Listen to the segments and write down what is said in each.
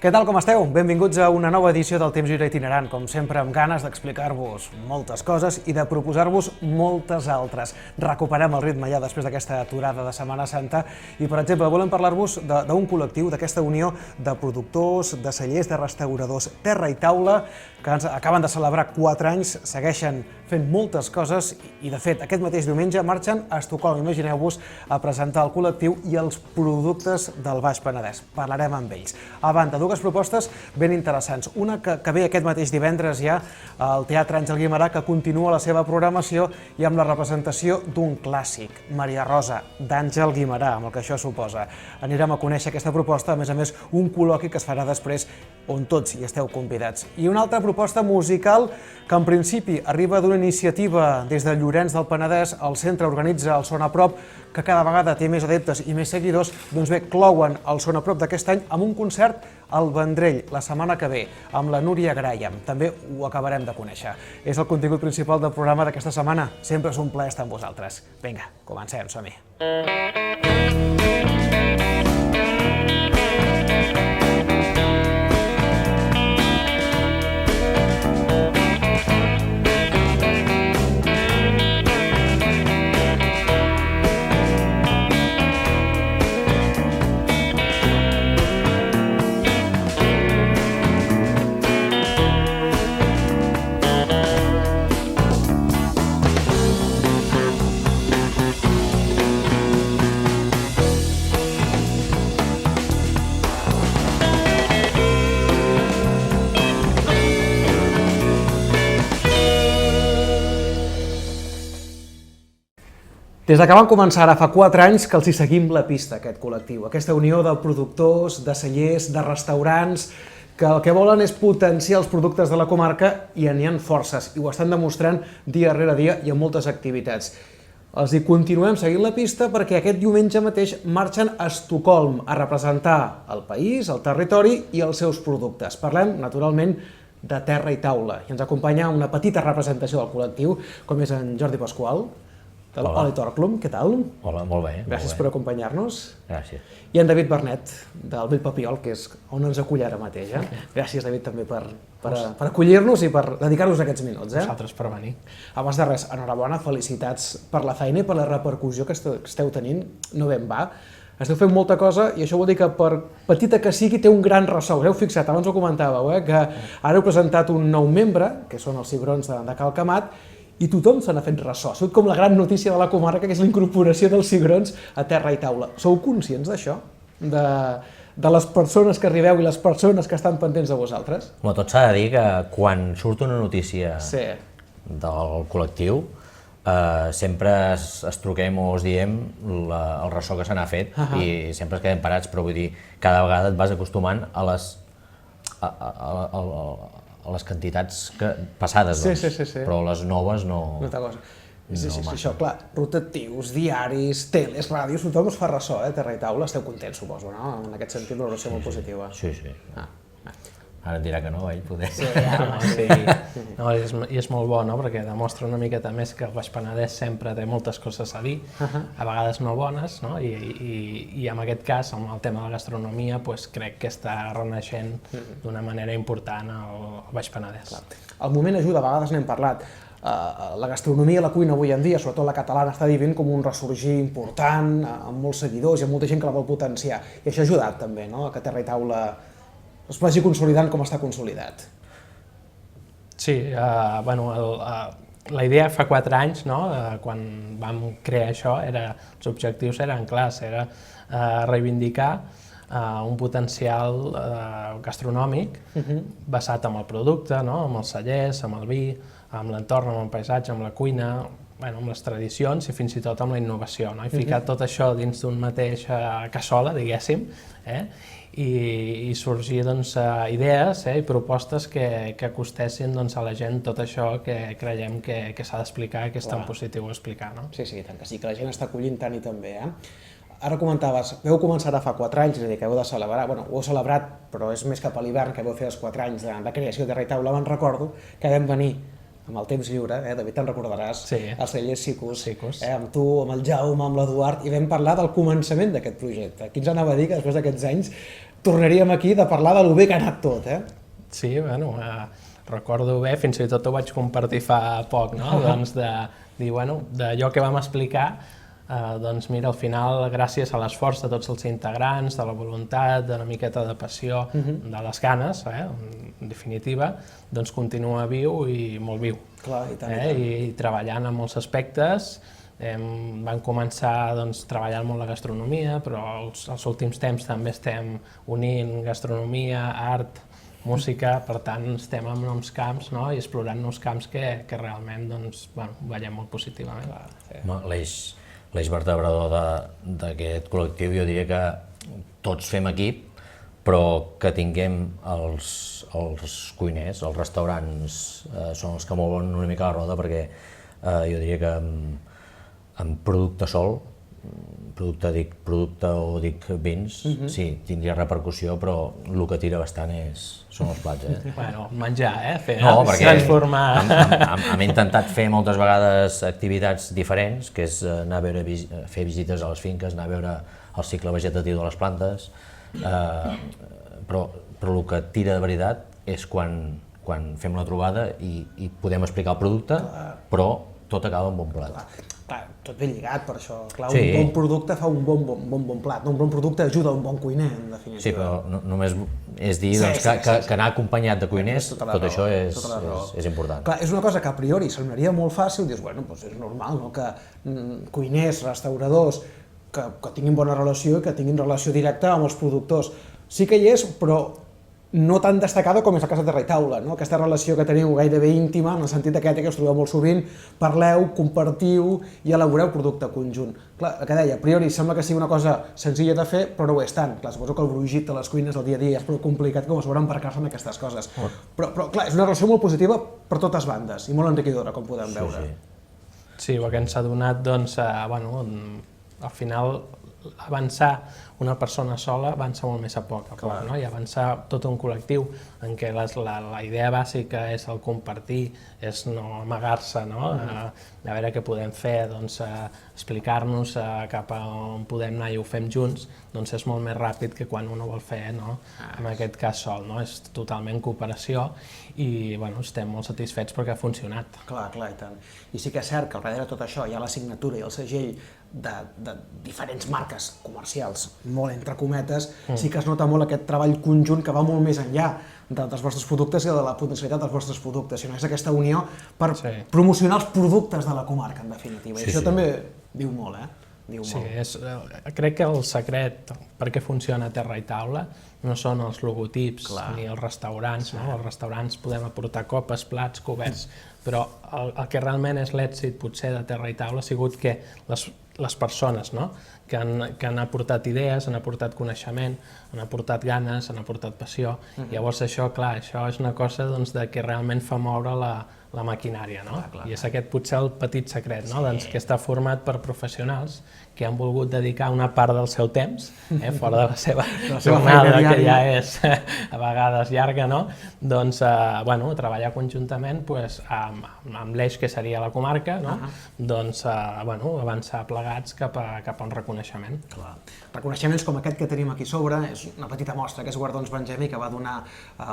Què tal, com esteu? Benvinguts a una nova edició del Temps Gira Itinerant, com sempre amb ganes d'explicar-vos moltes coses i de proposar-vos moltes altres. Recuperem el ritme ja després d'aquesta aturada de Setmana Santa i, per exemple, volem parlar-vos d'un col·lectiu, d'aquesta unió de productors, de cellers, de restauradors, Terra i Taula, que acaben de celebrar 4 anys, segueixen fent moltes coses i, de fet, aquest mateix diumenge marxen a Estocolm, imagineu-vos, a presentar el col·lectiu i els productes del Baix Penedès. Parlarem amb ells. A banda, dues propostes ben interessants. Una que ve aquest mateix divendres ja al Teatre Àngel Guimerà, que continua la seva programació i amb la representació d'un clàssic, Maria Rosa, d'Àngel Guimerà, amb el que això suposa. Anirem a conèixer aquesta proposta, a més, un col·loqui que es farà després on tots hi esteu convidats. I una altra proposta musical que en principi arriba d'una iniciativa des de Llorenç del Penedès. El centre organitza el Son a Prop, que cada vegada té més adeptes i més seguidors. Doncs bé, clouen el Son a Prop d'aquest any amb un concert al Vendrell la setmana que ve, amb la Núria Graham. També ho acabarem de conèixer. És el contingut principal del programa d'aquesta setmana. Sempre és un plaer estar amb vosaltres. Vinga, comencem, som-hi. Des que van començar ara fa 4 anys que els hi seguim la pista, aquest col·lectiu, aquesta unió de productors, de cellers, de restaurants, que el que volen és potenciar els productes de la comarca i n'hi ha forces, i ho estan demostrant dia rere dia i amb moltes activitats. Els hi continuem seguint la pista perquè aquest diumenge mateix marxen a Estocolm a representar el país, el territori i els seus productes. Parlem, naturalment, de Terra i Taula, i ens acompanya una petita representació del col·lectiu, com és en Jordi Pasqual, de l'Oli Torclum, què tal? Hola, molt bé. Gràcies per acompanyar-nos. Gràcies. I en David Bernet, del Vell Papiol, que és on ens acull ara mateix. Gràcies, David, també per acollir-nos i per dedicar-nos aquests minuts. Vosaltres per venir. Abans de res, enhorabona, felicitats per la feina i per la repercussió que esteu tenint. No ben va. Esteu fent molta cosa i això vol dir que, per petita que sigui, té un gran ressò. Us heu fixat, abans ho comentàveu, que ara heu presentat un nou membre, que són els cigrons de Cal Camat, i tothom se n'ha fet ressò. Ha sigut com la gran notícia de la comarca, que és la incorporació dels cigrons a Terra i Taula. Sou conscients d'això? De les persones que arribeu i les persones que estan pendents de vosaltres? Tot s'ha de dir que quan surt una notícia del col·lectiu, sempre es truquem o es diem el ressò que se n'ha fet i sempre es quedem parats, però vull dir, cada vegada et vas acostumant a les quantitats passades, però les noves no... És això, clar, rotatius, diaris, teles, ràdios, tothom us fa ressò, Terra i Taula, esteu contents, suposo, no? En aquest sentit, una relació molt positiva. Sí. Ara et dirà que no, ell, poder. Sí. I és molt bo, no?, perquè demostra una miqueta més que el Baix Penedès sempre té moltes coses a dir, a vegades no bones, no? I en aquest cas, amb el tema de la gastronomia, crec que està renaixent d'una manera important al Baix Penedès. El moment ajuda, a vegades n'hem parlat. La gastronomia, la cuina avui en dia, sobretot la catalana, està vivint com un ressorgir important, amb molts seguidors i amb molta gent que la vol potenciar. I això ha ajudat també, no?, que Terra i Taula es vagi consolidant com està consolidat. Sí, la idea fa 4 anys, quan vam crear això, els objectius eren clars, era reivindicar un potencial gastronòmic basat en el producte, amb els cellers, amb el vi, amb l'entorn, amb el paisatge, amb la cuina, amb les tradicions i fins i tot amb la innovació, i ficar tot això dins d'un mateix cassola, diguéssim, i sorgir idees i propostes que acostessin a la gent tot això que creiem que s'ha d'explicar i que és tan positiu explicar. Sí, tant que sí, que la gent està acollint tant i també. Ara comentaves, vau començar fa 4 anys, és a dir, que heu de celebrar, ho heu celebrat, però és més cap a l'hivern que vau fer els 4 anys de creació de Terra i Taula. Me'n recordo que vam venir amb el temps lliure, David, te'n recordaràs, els cellers Sicus, amb tu, amb el Jaume, amb l'Eduard, i vam parlar del començament d'aquest projecte. Qui ens anava a dir que després d'aquests anys tornaríem aquí de parlar de lo bé que ha anat tot, eh? Sí, bueno, recordo bé, fins i tot ho vaig compartir fa poc, no? Doncs de dir, bueno, d'allò que vam explicar, doncs mira, al final, gràcies a l'esforç de tots els integrants, de la voluntat, d'una miqueta de passió, de les ganes, en definitiva, doncs continua viu i molt viu. Clar, i tant, i tant. I treballant en molts aspectes. Vam començar treballant molt la gastronomia, però als últims temps també estem unint gastronomia, art, música, per tant estem en nous camps i explorant nous camps que realment veiem molt positivament. L'eix vertebrador d'aquest col·lectiu jo diria que tots fem equip, però que tinguem els cuiners, els restaurants, són els que mouen una mica la roda, perquè jo diria que en producte sol, producte o dic vins, sí, tindria repercussió, però el que tira bastant són els plats. Bueno, menjar, No, perquè transformar. hem intentat fer moltes vegades activitats diferents, que és anar a fer visites a les finques, anar a veure el cicle vegetatiu de les plantes, però el que tira de veritat és quan fem la trobada i podem explicar el producte, però tot acaba en bon plat. Clar, tot ben lligat per això. Clar, un bon producte fa un bon plat, un bon producte ajuda a un bon cuiner, en definitiva. Sí, però només és dir que anar acompanyat de cuiners, tot això és important. Clar, és una cosa que a priori semblaria molt fàcil, dius, bueno, doncs és normal que cuiners, restauradors, que tinguin bona relació i que tinguin relació directa amb els productors. Sí que hi és, però no tan destacada com és el cas de Terra i Taula, aquesta relació que teniu gairebé íntima, en el sentit aquest que us trobeu molt sovint, parleu, compartiu i elaboreu producte conjunt. Clar, el que deia, a priori sembla que sigui una cosa senzilla de fer, però no ho és tant. Clar, suposo que el brugit de les cuines del dia a dia és prou complicat com es veurà embarcar-se en aquestes coses. Però clar, és una relació molt positiva per totes bandes i molt enriquidora, com podem veure. Sí, el que ens ha donat, doncs, al final, avançar una persona sola avança molt més a poc, i avançar tot un col·lectiu en què la idea bàsica és el compartir, és no amagar-se, a veure què podem fer, explicar-nos cap a on podem anar i ho fem junts, doncs és molt més ràpid que quan un ho vol fer, en aquest cas sol, és totalment cooperació i estem molt satisfets perquè ha funcionat. Clar, i tant. I sí que és cert que al darrere de tot això hi ha la signatura i el segell de diferents marques comercials, molt entre cometes, sí que es nota molt aquest treball conjunt que va molt més enllà dels vostres productes i de la potencialitat dels vostres productes, sinó és aquesta unió per promocionar els productes de la comarca, en definitiva. I això també diu molt, Sí, crec que el secret per què funciona Terra i Taula no són els logotips ni els restaurants. Els restaurants podem aportar copes, plats, coberts, però el que realment és l'èxit potser de Terra i Taula ha sigut que les persones que han aportat idees, han aportat coneixement, han aportat ganes, han aportat passió. Llavors això, clar, això és una cosa que realment fa moure la maquinària, i és aquest potser el petit secret, que està format per professionals que han volgut dedicar una part del seu temps, fora de la seva jornada, que ja és a vegades llarga, doncs treballar conjuntament amb l'eix que seria la comarca, doncs avançar plegats cap a un reconeixement. Reconeixements com aquest que tenim aquí sobre, és una petita mostra, que és Guardons Benjamí, que va donar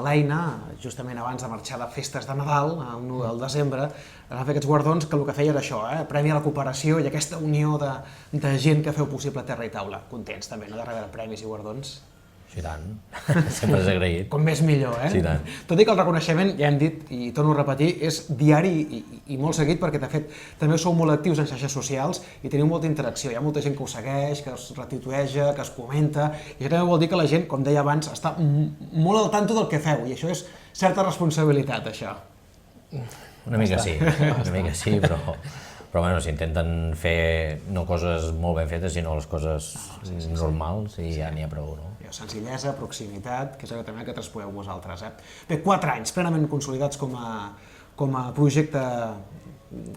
l'Eina, justament abans de marxar de festes de Nadal, el 1 del desembre, va fer aquests guardons que el que feia era això, premi a la cooperació i aquesta unió de gent que feu possible Terra i Taula. Contents també, de rebre premis i guardons. Sí, tant. Sempre és agraït. Com més millor, Sí, tant. Tot i que el reconeixement, ja hem dit, i torno a repetir, és diari i molt seguit, perquè de fet també sou molt actius en xarxes socials i teniu molta interacció. Hi ha molta gent que us segueix, que us retuiteja, que es comenta, i això també vol dir que la gent, com deia abans, està molt al tanto del que feu, i això és certa responsabilitat, això. Una mica sí, però s'intenten fer no coses molt ben fetes, sinó les coses normals i ja n'hi ha prou, Senzillesa, proximitat, que és també el que traspoeu vosaltres. Bé, 4 anys plenament consolidats com a projecte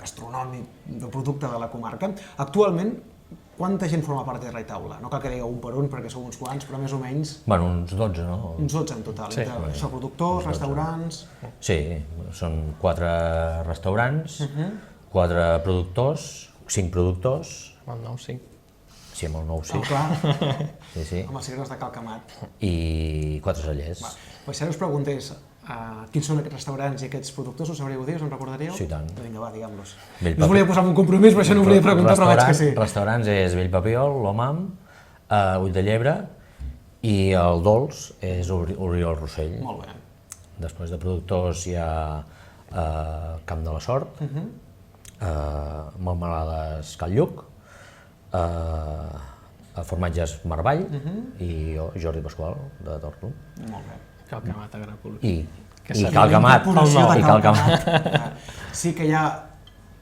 gastronòmic de producte de la comarca. Actualment, quanta gent forma part de Terra i Taula? No cal que digueu un per un, perquè sou uns quants, però més o menys... Bueno, uns 12, no? Uns 12 en total. Això, productors, restaurants... Sí, són 4 restaurants, 4 productors, 5 productors... No, 5. Sí, amb el nou sí. Oh, clar, Sí. amb els cigrons de Calcamat. I 4 cellers. Pues si ara us preguntés quins són aquests restaurants i aquests productors, ho sabríeu dir, us en recordaríeu? Sí, tant. Vinga, va, diguem-los. Bell No us volia posar en un compromís, però això no ho volia preguntar, però veig que sí. Restaurants és Bell Papiol, l'Omam, Ull de Llebre, i el dolç és Oriol Rossell. Molt bé. Després de productors hi ha Camp de la Sort, Melmelades Cal Lluc, formatges Marvall i jo, Jordi Pasqual, de Torto. Molt bé. Calcamat Agrapol. I Calcamat. I Calcamat. Sí que hi ha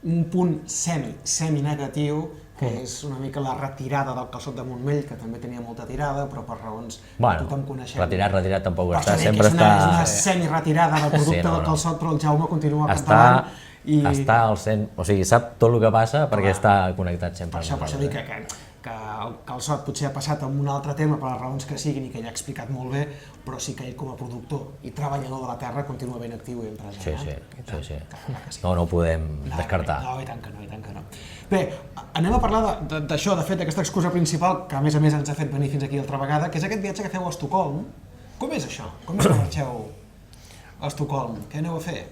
un punt semi-negatiu, que és una mica la retirada del calçot de Montmell, que també tenia molta tirada, però per raons que tothom coneixem. Retirat tampoc Però està, sempre és una semi-retirada del producte del calçot, però el Jaume continua captalant. Està al cent, o sigui, sap tot el que passa perquè està connectat sempre. Per això dic que el calçot potser ha passat amb un altre tema per les raons que siguin i que ell ha explicat molt bé, però sí que ell com a productor i treballador de la terra continua ben actiu i ben present. Sí. No ho podem descartar. No, i tant que no. Bé, anem a parlar d'això, de fet, d'aquesta excusa principal, que a més ens ha fet venir fins aquí altra vegada, que és aquest viatge que feu a Estocolm. Com és això? Com és que marxeu a Estocolm? Què aneu a fer?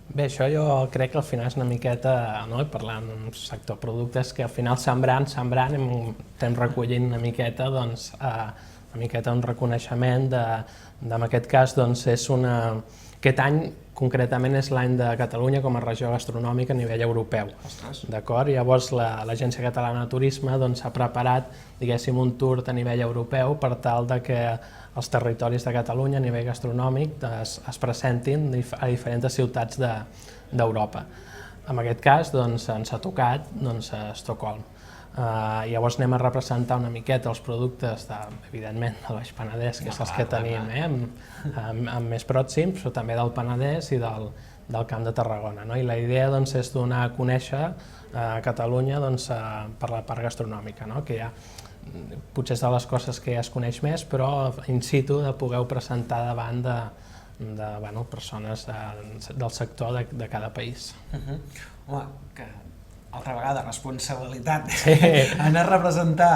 Bé, això jo crec que al final és una miqueta, no? Parlant d'un sector productes, que al final sembrant, estem recollint una miqueta, doncs, un reconeixement en aquest cas, doncs, és aquest any concretament és l'any de Catalunya com a regió gastronòmica a nivell europeu. D'acord? Llavors l'Agència Catalana de Turisme ha preparat, diguéssim, un tour a nivell europeu per tal que els territoris de Catalunya a nivell gastronòmic es presentin a diferents ciutats d'Europa. En aquest cas ens ha tocat a Estocolm. Llavors anem a representar una miqueta els productes, evidentment, del Baix Penedès, que és els que tenim més pròxims, però també del Penedès i del Camp de Tarragona. I la idea és donar a conèixer Catalunya per la part gastronòmica, que potser és de les coses que ja es coneix més, però in situ de poder presentar davant de persones del sector de cada país. Home, que altra vegada responsabilitat anar a representar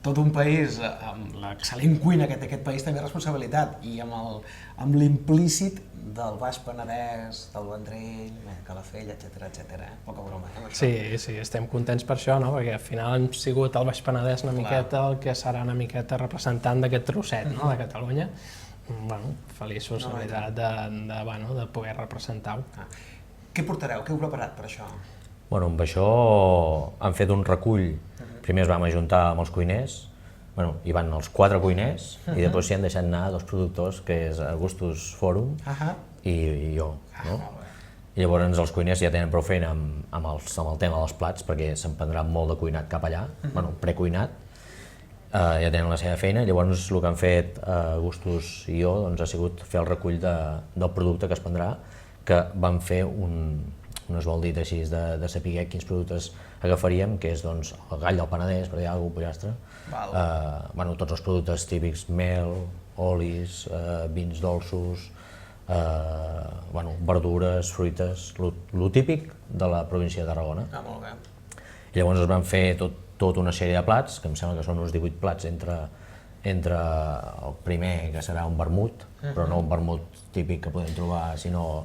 tot un país amb l'excel·lent cuina que té aquest país, també responsabilitat, i amb l'implícit del Baix Penedès, del Vendrell, Calafell, etc. Poca broma, Sí, estem contents per això, perquè al final hem sigut el Baix Penedès una miqueta el que serà una miqueta representant d'aquest trosset de Catalunya. Feliços, la veritat, de poder representar-ho. Què portareu? Què heu preparat per això? Amb això han fet un recull. Primer es vam ajuntar amb els cuiners, hi van els 4 cuiners i després s'hi han deixat anar 2 productors, que és Augustus Forum i jo. I llavors els cuiners ja tenen prou feina amb el tema dels plats, perquè se'n prendrà molt de cuinat cap allà, precuinat, ja tenen la seva feina. Llavors el que han fet Augustus i jo ha sigut fer el recull del producte que es prendrà, que vam fer un esboldit així de saber quins productes agafaríem, que és el gall del Penedès, per dir alguna cosa, pollastre, tots els productes típics, mel, olis, vins dolços, verdures, fruites, lo típic de la província de Tarragona. Molt bé. I llavors es van fer tota una sèrie de plats, que em sembla que són uns 18 plats entre el primer, que serà un vermut, però no un vermut típic que podem trobar, sinó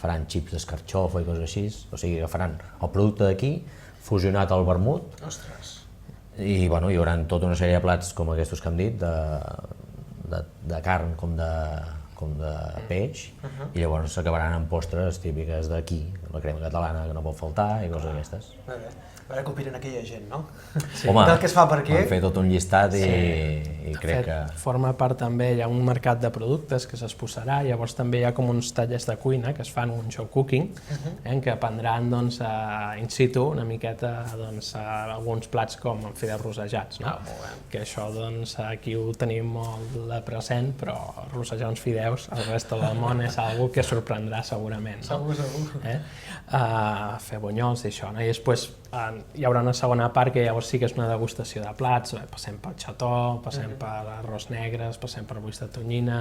faran xips d'escarxofa i coses així, o sigui que faran el producte d'aquí fusionat al vermut. I hi haurà tota una sèrie de plats com aquests que hem dit, de carn com de peix, i llavors s'acabaran amb postres típiques d'aquí, la crema catalana que no pot faltar i coses d'aquestes. A veure què opinen aquella gent, no? Home, del que es fa per aquí. Vam fer tot un llistat i crec que... Forma part també, hi ha un mercat de productes que s'exposarà, llavors també hi ha com uns tallers de cuina que es fan un show cooking, en què aprendran in situ una miqueta alguns plats com fideus rosejats, que això aquí ho tenim molt de present, però rosejar uns fideus al resto del món és algo que sorprendrà segurament. Segur. Fer bunyols i això, i després hi haurà una segona part que llavors sí que és una degustació de plats, passem pel xató, passem per arròs negres, passem per buits de tonyina,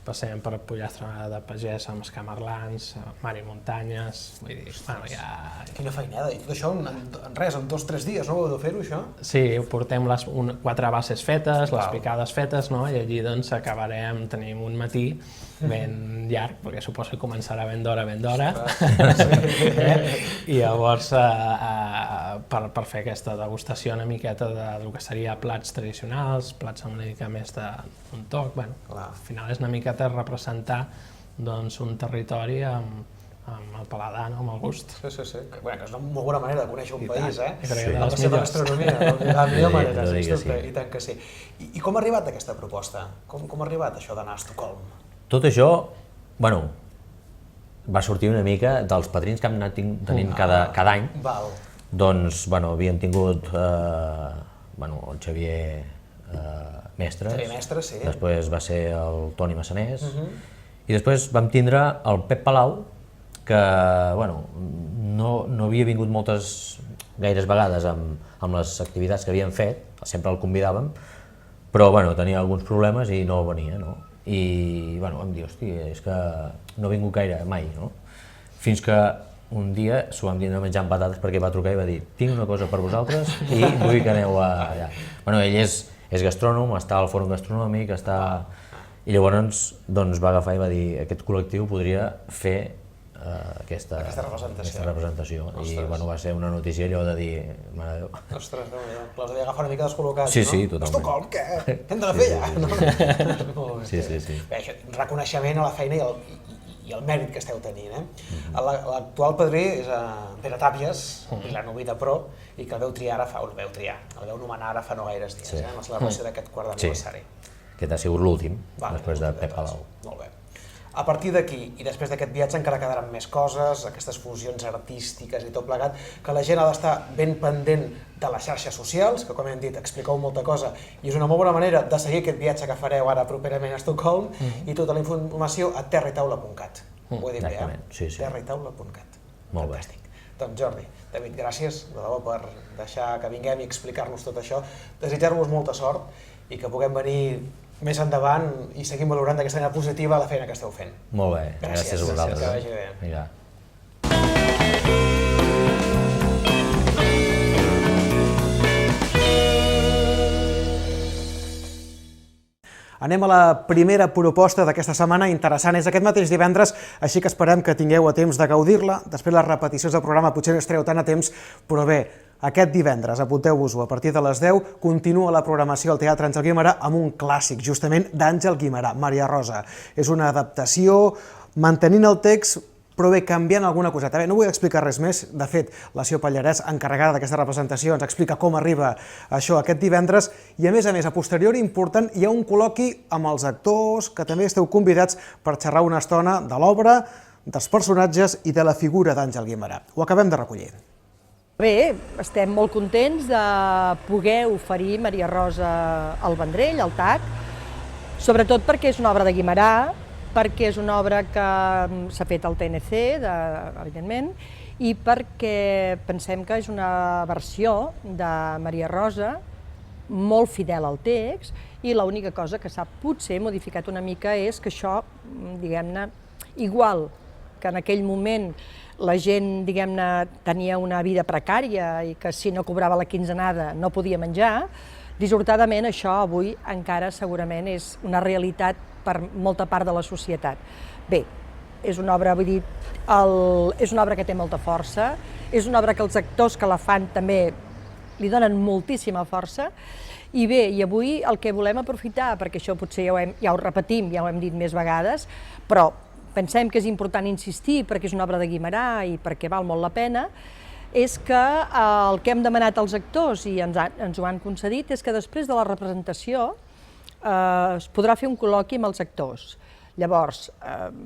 passem per Pollastre de Pagès amb Escamarlans, Mar i Muntanyes, vull dir, bueno, ja... Quina feinada, i tot això en res, en 2 o 3 dies, no ho heu de fer-ho, això? Sí, portem les 4 bases fetes, les picades fetes, no? I allí doncs acabarem, tenim un matí ben llarg, perquè suposo que començarà ben d'hora, i llavors per fer aquesta degustació una miqueta del que seria plats tradicionals, plats amb una mica més d'un toc, bueno, al final és una miqueta representar doncs un territori amb el paladar, amb el gust. Sí. Bueno, que és una molt bona manera de conèixer un país, eh? La seva gastronomia, la millor manera, i tant que sí. I com ha arribat aquesta proposta? Com ha arribat això d'anar a Estocolm? Tot això, bueno, va sortir una mica dels padrins que hem anat tenint cada any. Doncs, bueno, havíem tingut el Xavier Mestres, sí. Després va ser el Toni Massanés, i després vam tindre el Pep Palau, que bueno, no havia vingut gaires vegades amb les activitats que havíem fet, sempre el convidàvem, però bueno, tenia alguns problemes i no venia, no? I bueno, vam dir, hòstia, és que no ha vingut gaire mai, no? Fins que un dia s'ho vam dir menjant patates perquè va trucar i va dir tinc una cosa per vosaltres i vull que aneu allà. Bueno, ell és gastrònom, està al fòrum gastronòmic, i llavors va agafar i va dir aquest col·lectiu podria fer aquesta representació. I bueno, va ser una notícia allò de dir, mare de Déu. Ostres, Déu-n'hi-do, l'has d'agafar una mica descol·locat, no? Sí, totalment. Estocolm, què? Què hem de fer allà? Sí. Bé, reconeixement a la feina i el mèrit que esteu tenint, eh? L'actual padrí és Pere Tàpies, vilanoví de pro, i que el veu nomenar ara fa no gaires dies, en la celebració d'aquest quart d'aniversari. Aquest ha sigut l'últim, després de Pep Palau. Molt bé. A partir d'aquí, i després d'aquest viatge encara quedaran més coses, aquestes fusions artístiques i tot plegat, que la gent ha d'estar ben pendent de les xarxes socials, que com hem dit expliqueu molta cosa, i és una molt bona manera de seguir aquest viatge que fareu ara properament a Estocolm, i tota la informació a terraitaula.cat. Ho he dit bé, eh? Sí. terraitaula.cat. Molt bé. Fantàstic. Doncs Jordi, David, gràcies de debò per deixar que vinguem i explicar-nos tot això, desitjar-vos molta sort i que puguem venir més endavant i seguim valorant d'aquesta manera positiva la feina que esteu fent. Molt bé, gràcies a vosaltres. Que vagi bé. Vinga. Anem a la primera proposta d'aquesta setmana, interessant, és aquest mateix divendres, així que esperem que tingueu a temps de gaudir-la. Després les repeticions del programa potser no estareu tant a temps, però bé, aquest divendres, apunteu-vos-ho, a partir de les 10, continua la programació al Teatre Àngel Guimerà amb un clàssic, justament d'Àngel Guimerà, Maria Rosa. És una adaptació, mantenint el text, però bé, canviant alguna coseta. Bé, no vull explicar res més. De fet, la Sió Pallarès, encarregada d'aquesta representació, ens explica com arriba això aquest divendres i, a més, a posteriori, important, hi ha un col·loqui amb els actors, que també esteu convidats per xerrar una estona de l'obra, dels personatges i de la figura d'Àngel Guimerà. Ho acabem de recollir. Bé, estem molt contents de poder oferir Maria Rosa al Vendrell, al TAC, sobretot perquè és una obra de Guimerà, perquè és una obra que s'ha fet al TNC, evidentment, i perquè pensem que és una versió de Maria Rosa molt fidel al text i l'única cosa que s'ha potser modificat una mica és que això, diguem-ne, igual que en aquell moment la gent, diguem-ne, tenia una vida precària i que si no cobrava la quinzenada no podia menjar, dissortadament això avui encara segurament és una realitat per molta part de la societat. Bé, és una obra, vull dir, és una obra que té molta força, és una obra que els actors que la fan també li donen moltíssima força, i bé, i avui el que volem aprofitar, perquè això potser ja ho repetim, ja ho hem dit més vegades, però pensem que és important insistir perquè és una obra de Guimerà i perquè val molt la pena, és que el que hem demanat als actors, i ens ho han concedit, és que després de la representació es podrà fer un col·loqui amb els actors. Llavors,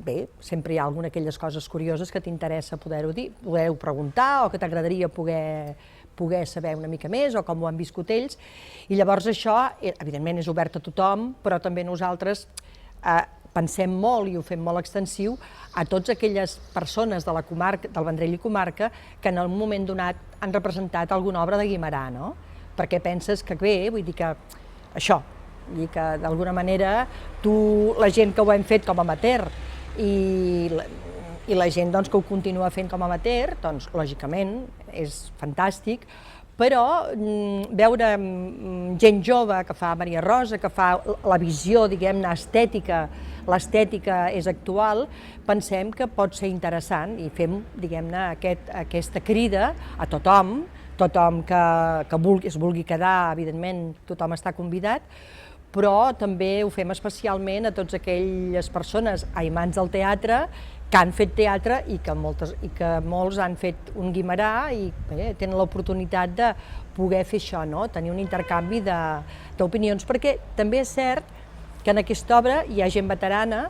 bé, sempre hi ha alguna d'aquelles coses curioses que t'interessa poder-ho dir, poder-ho preguntar o que t'agradaria poder saber una mica més o com ho han viscut ells. I llavors això, evidentment, és obert a tothom, però també nosaltres pensem molt i ho fem molt extensiu a totes aquelles persones de la comarca, del Vendrell i comarca, que en un moment donat han representat alguna obra de Guimerà, no? Perquè penses que bé, vull dir que això, I que d'alguna manera la gent que ho hem fet com a amateur i la gent doncs, que ho continua fent com a amateur, doncs lògicament és fantàstic, però veure gent jove que fa Maria Rosa, que fa la visió, diguem-ne, estètica, l'estètica és actual, pensem que pot ser interessant i fem, diguem-ne, aquesta crida a tothom que es vulgui quedar, evidentment tothom està convidat, però també ho fem especialment a totes aquelles persones amants del teatre que han fet teatre i que molts han fet un Guimerà i tenen l'oportunitat de poder fer això, tenir un intercanvi d'opinions, perquè també és cert que en aquesta obra hi ha gent veterana,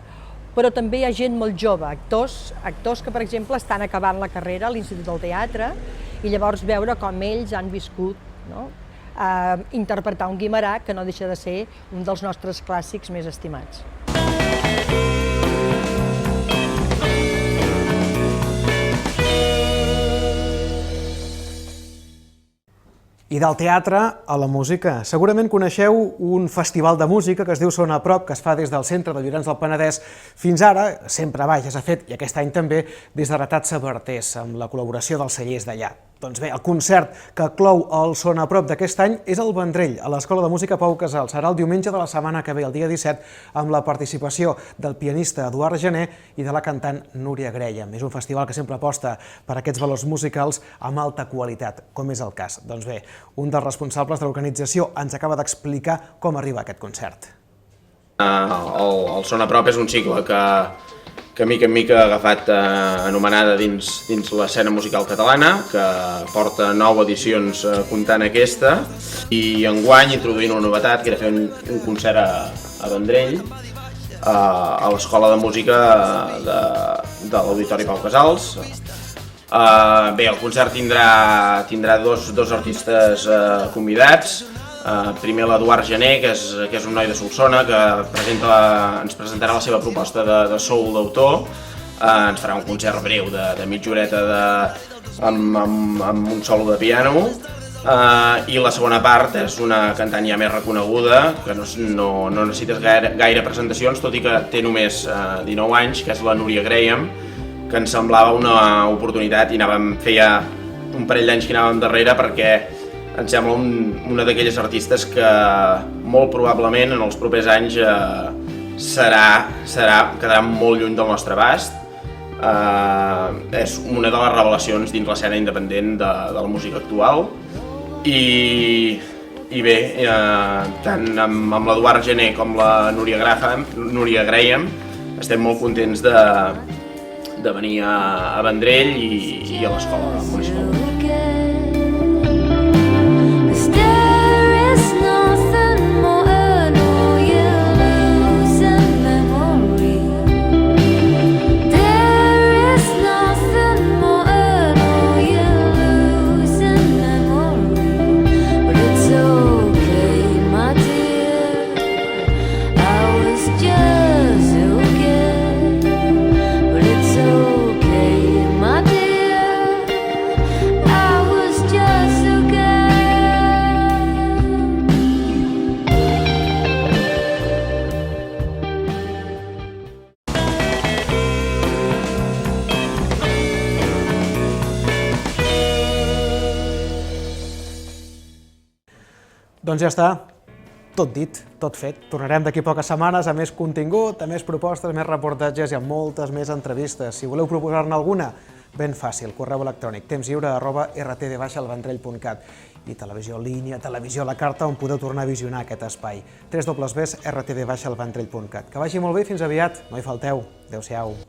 però també hi ha gent molt jove, actors que, per exemple, estan acabant la carrera a l'Institut del Teatre i llavors veure com ells han viscut interpretar un Guimerà que no deixa de ser un dels nostres clàssics més estimats. I del teatre a la música. Segurament coneixeu un festival de música que es diu Sona a Prop, que es fa des del centre de Llorenç del Penedès fins ara, sempre ja s'ha fet, i aquest any també, des de Ratat Sabartés, amb la col·laboració dels cellers d'allà. Doncs bé, el concert que clou el Sona a Prop d'aquest any és el Vendrell, a l'Escola de Música Pau Casals. Serà el diumenge de la setmana que ve, el dia 17, amb la participació del pianista Eduard Gené i de la cantant Núria Graham. És un festival que sempre aposta per aquests valors musicals amb alta qualitat, com és el cas. Doncs bé, un dels responsables de l'organització ens acaba d'explicar com arriba aquest concert. El Sona a Prop és un cicle que mica en mica ha agafat anomenada dins l'escena musical catalana, que porta 9 edicions comptant aquesta, i enguany introduint una novetat, que era fer un concert a Vendrell, a l'Escola de Música de l'Auditori Pau Casals. Bé, el concert tindrà dos artistes convidats. Primer l'Eduard Gené, que és un noi de Solsona, que ens presentarà la seva proposta de soul d'autor. Ens farà un concert breu de mitja horeta amb un solo de piano. I la segona part és una cantant ja més reconeguda, que no necessites gaire presentacions, tot i que té només 19 anys, que és la Núria Graham, que ens semblava una oportunitat i feia un parell d'anys que anàvem darrere, perquè ens sembla una d'aquelles artistes que molt probablement en els propers anys quedarà molt lluny del nostre abast. És una de les revelacions dins l'escena independent de la música actual. I bé, tant amb l'Eduard Gené com la Núria Graham estem molt contents de venir a Vendrell i a l'Escola Municipal. Doncs ja està, tot dit, tot fet. Tornarem d'aquí poques setmanes a més contingut, a més propostes, més reportatges i a moltes més entrevistes. Si voleu proposar-ne alguna, ben fàcil, correu electrònic tempslliure@rtd-elvendrell.cat i televisió línia, televisió a la carta, on podeu tornar a visionar aquest espai. www.rtd-elvendrell.cat. Que vagi molt bé, fins aviat, no hi falteu. Adéu-siau.